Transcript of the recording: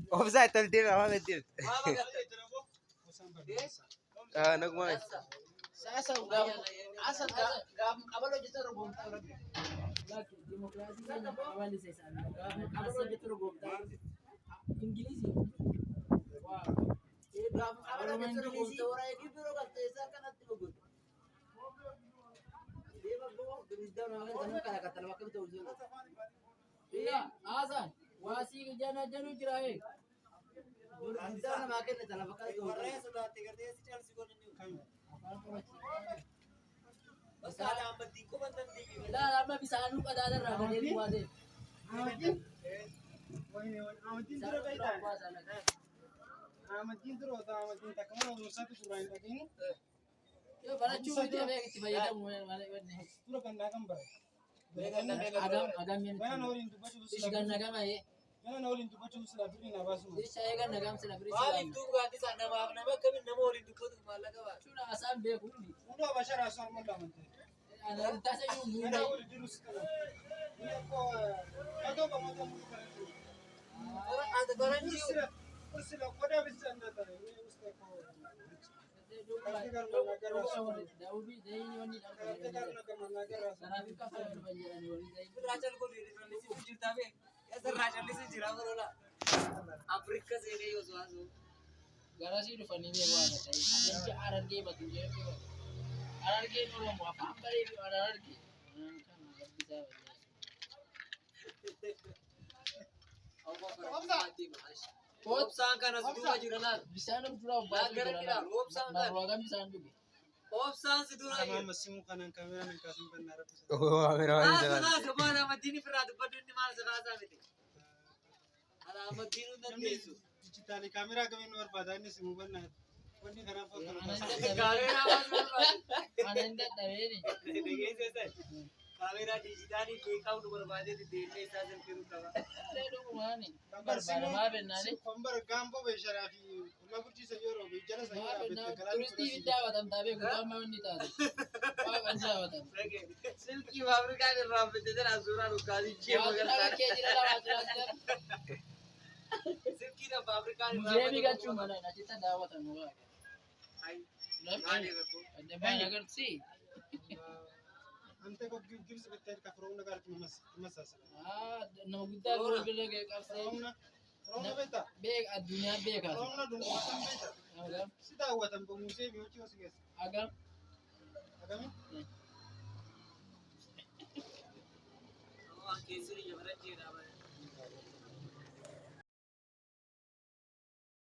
Obsa toltir apa betul? Nak mau? Amaddiin hunda dandeessu. Dijitaalii kaameraa kamiin barbaadaa inni si hubannaa wanni kanaaf akka Kaameraa waan barbaadu. Anan dadhabeeni. Dhageessesan. Kaameraa dijitaalii beekaa hundu barbaadee deemee isaa salphiruu qaba. Dhugumaani. Barbaadamaa bennaani. Kombara gaamboo beesharaa fi qullaa bulchiisa yeroo jala isaa Turistii biddaa watamtaa beeku amma inni taate. Waaqan jaawatan. Silkii Faafrikaan irraa bitte jira suuraa dhukkaanii jee Waaqaa magarsaa. kee jira lafaa jiran. Silkii na Faafrikaan irraa Muzeemii galchuu mana achitti daawwatamu waaqa. Maali rakkoo? Addabaan agarsiis. Ante kok gibs better ka from nagar masas. Nama guddaa biroo bira ga'e qabsee. From beta. Beek addunyaa beekaa. From na dum watan beta. Agam. Sida watan ko musee bi uchi osiges. Agam. Agami? Waan keessi jabara jeedha.